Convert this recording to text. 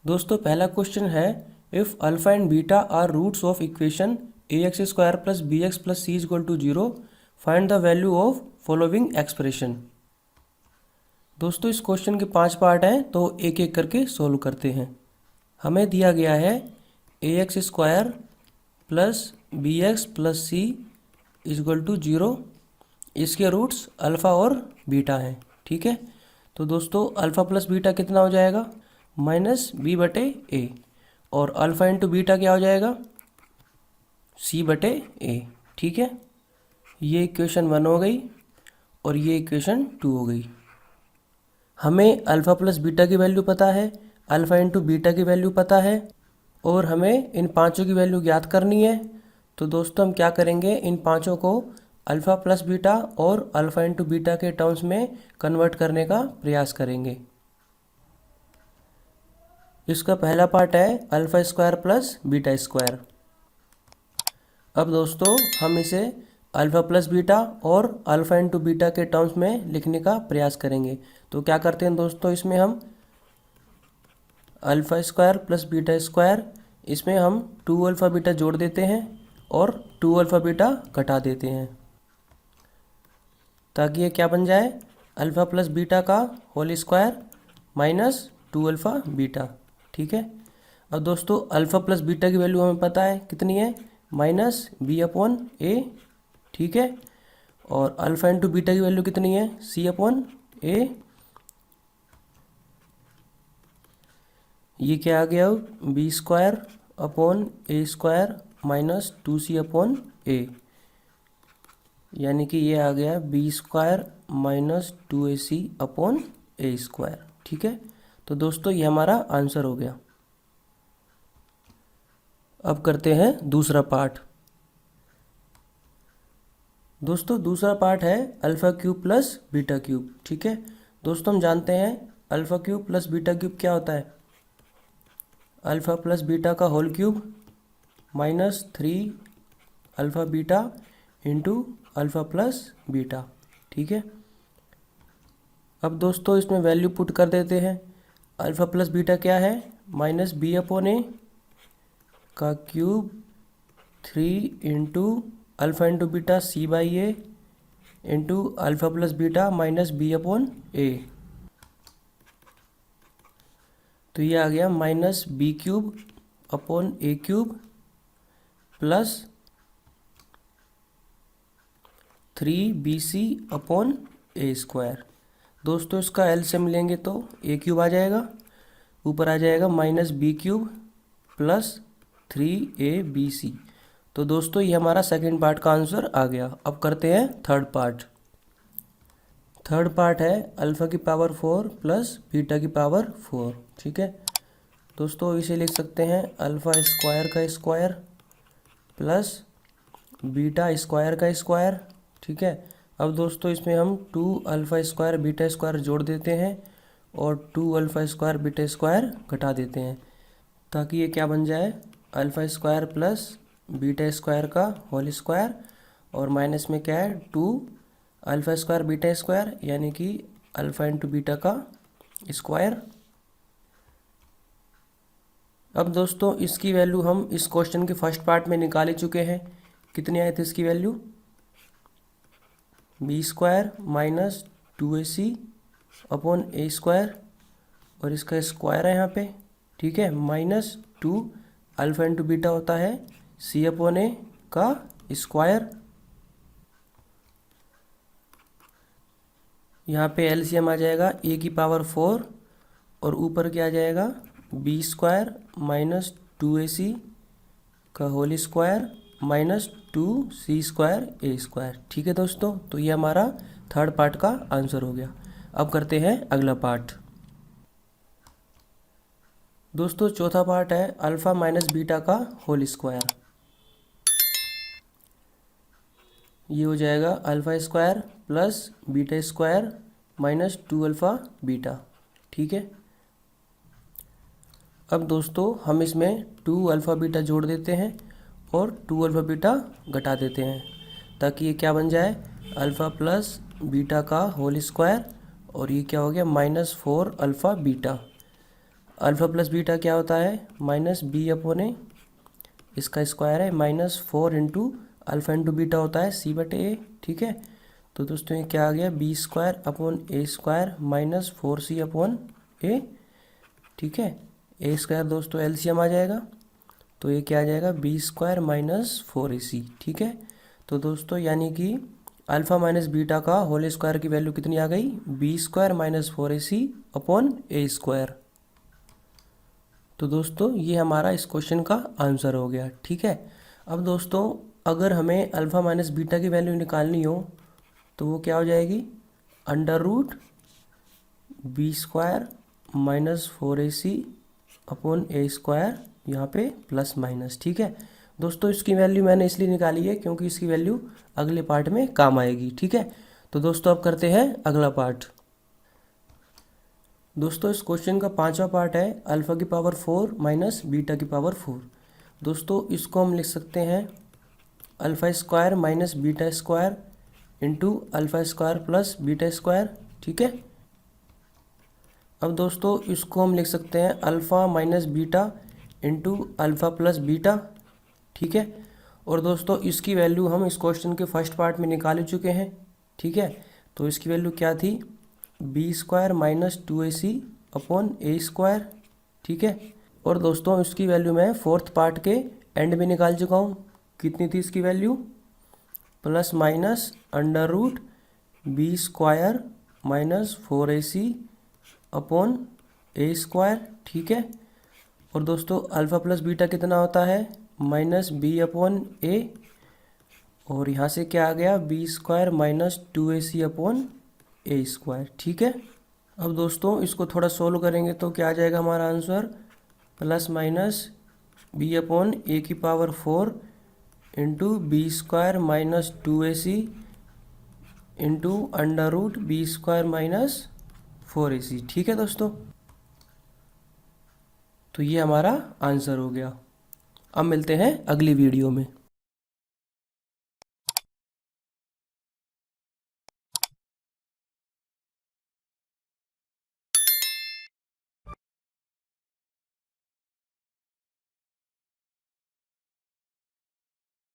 दोस्तों पहला क्वेश्चन है, if alpha and beta are roots of equation ax² plus bx plus c equal to 0, find the value of following expression. दोस्तों इस question के 5 part हैं, तो एक एक करके सोल्व करते हैं। हमें दिया गया है ax² plus bx plus c equal to 0। इसके रूट्स अल्फ़ा और बीटा हैं, ठीक है। तो दोस्तों अल्फ़ा प्लस बीटा कितना हो जाएगा, -b/a, और अल्फ़ा इंटू बीटा क्या हो जाएगा, c/a, ठीक है। ये इक्वेशन 1 हो गई और ये इक्वेशन 2 हो गई। हमें अल्फ़ा प्लस बीटा की वैल्यू पता है, अल्फ़ा इंटू बीटा की वैल्यू पता है, और हमें इन पांचों की वैल्यू ज्ञात करनी है। तो दोस्तों हम क्या करेंगे, इन पांचों को अल्फ़ा प्लस बीटा और अल्फ़ा इंटू बीटा के टर्म्स में कन्वर्ट करने का प्रयास करेंगे। इसका पहला पार्ट है अल्फ़ा² प्लस बीटा²। अब दोस्तों हम इसे अल्फ़ा प्लस बीटा और अल्फ़ा इंटू बीटा के टर्म्स में लिखने का प्रयास करेंगे। तो क्या करते हैं दोस्तों, इसमें हम अल्फ़ा² प्लस बीटा², इसमें हम 2 अल्फ़ा बीटा जोड़ देते हैं और 2 अल्फ़ा बीटा घटा देते हैं, ताकि ये क्या बन जाए, अल्फ़ा प्लस बीटा का whole square minus 2 alpha beta, ठीक है। अब दोस्तों अल्फ़ा प्लस बीटा की वैल्यू हमें पता है कितनी है, -b/a, ठीक है। और अल्फ़ा इंटू बीटा की वैल्यू कितनी है, c/a। ये क्या आ गया, b²/a² माइनस 2c/a, यानी कि ये आ गया b² माइनस 2ac/a², ठीक है। तो दोस्तों ये हमारा आंसर हो गया। अब करते हैं दूसरा पार्ट। दोस्तों दूसरा पार्ट है α³ प्लस β³, ठीक है। दोस्तों हम जानते हैं α³ प्लस β³ क्या होता है, अल्फ़ा प्लस बीटा का whole cube minus 3 alpha beta into alpha plus beta, ठीक है। अब दोस्तों इसमें वैल्यू पुट कर देते हैं। अल्फ़ा प्लस बीटा क्या है, -b/a का cube 3 into alpha into beta c/a into alpha plus beta minus b/a। तो ये आ गया -b³ प्लस 3bc/a²। दोस्तों इसका एलसीएम लेंगे तो a³ आ जाएगा, ऊपर आ जाएगा -b³ प्लस 3abc। तो दोस्तों ये हमारा सेकंड पार्ट का आंसर आ गया। अब करते हैं थर्ड पार्ट। थर्ड पार्ट है α⁴ प्लस β⁴, ठीक है। दोस्तों इसे लिख सकते हैं α² का स्क्वायर प्लस β² का स्क्वायर, ठीक है। अब दोस्तों इसमें हम 2α² β² जोड़ देते हैं और 2α² β² घटा देते हैं, ताकि ये क्या बन जाए, α² प्लस β² का होल स्क्वायर, और माइनस में क्या है, 2α² β², यानी कि अल्फ़ा इंटू बीटा का स्क्वायर। अब दोस्तों इसकी वैल्यू हम इस क्वेश्चन के फर्स्ट पार्ट में निकाल ही चुके हैं। कितने आए थे इसकी वैल्यू, b² माइनस 2ac/a², और इसका स्क्वायर है यहाँ पे, ठीक है, -2 अल्फ़ा इंटू बीटा होता है c/a का स्क्वायर। यहाँ पे एलसीएम आ जाएगा a⁴, और ऊपर क्या आ जाएगा, b² माइनस 2ac का होल स्क्वायर माइनस 2c²a², ठीक है दोस्तों। तो ये हमारा थर्ड पार्ट का आंसर हो गया। अब करते हैं अगला पार्ट। दोस्तों चौथा पार्ट है अल्फ़ा माइनस बीटा का होल स्क्वायर। ये हो जाएगा α² प्लस β² माइनस 2 अल्फ़ा बीटा, ठीक है। अब दोस्तों हम इसमें 2 अल्फ़ा बीटा जोड़ देते हैं और 2 अल्फ़ा बीटा घटा देते हैं, ताकि ये क्या बन जाए, अल्फ़ा प्लस बीटा का होल स्क्वायर, और ये क्या हो गया, -4 alpha beta. Alpha plus beta क्या होता है, माइनस बी अपॉन ए, इसका स्क्वायर है, minus 4 into alpha into beta होता है सी बटे ए। ठीक है, तो दोस्तों ये क्या आ गया, B square upon A square minus 4c upon ए। ठीक है, ए स्क्वायर दोस्तों एलसीएम आ जाएगा, तो ये क्या आ जाएगा, बी स्क्वायर माइनस 4ac। ठीक है, तो दोस्तों यानी कि अल्फ़ा माइनस बीटा का होल स्क्वायर की वैल्यू कितनी आ गई, B square minus 4ac upon A square. तो दोस्तों ये हमारा इस क्वेश्चन का आंसर हो गया। ठीक है, अब दोस्तों अगर हमें अल्फ़ा माइनस बीटा की वैल्यू निकालनी हो तो वो क्या हो जाएगी, under root B square minus 4ac upon A square, यहाँ पे प्लस माइनस। ठीक है दोस्तों, इसकी वैल्यू मैंने इसलिए निकाली है क्योंकि इसकी वैल्यू अगले पार्ट में काम आएगी। ठीक है, तो दोस्तों अब करते हैं अगला पार्ट। दोस्तों इस क्वेश्चन का 5वां पार्ट है अल्फ़ा की पावर 4 माइनस बीटा की पावर 4। दोस्तों इसको हम लिख सकते हैं alpha square minus beta square into alpha square plus beta square. ठीक है, अब दोस्तों इसको हम लिख सकते हैं alpha minus beta into alpha plus beta. ठीक है, और दोस्तों इसकी वैल्यू हम इस क्वेश्चन के फर्स्ट पार्ट में निकाल ही चुके हैं। ठीक है, तो इसकी वैल्यू क्या थी, B square minus 2ac upon A square. ठीक है, और दोस्तों इसकी वैल्यू मैं फोर्थ पार्ट के एंड में निकाल चुका हूँ। कितनी थी इसकी value, plus minus under root B square minus 4ac upon A square. ठीक है, और दोस्तों अल्फ़ा प्लस बीटा कितना होता है, माइनस बी अपॉन ए, और यहाँ से क्या आ गया, B square minus 2ac upon A square. ठीक है, अब दोस्तों इसको थोड़ा सोल्व करेंगे तो क्या आ जाएगा हमारा answer, plus minus B upon A की power 4 into B square minus 2ac into under root B square minus 4ac। ठीक है दोस्तों, तो ये हमारा आंसर हो गया। अब मिलते हैं अगली वीडियो में।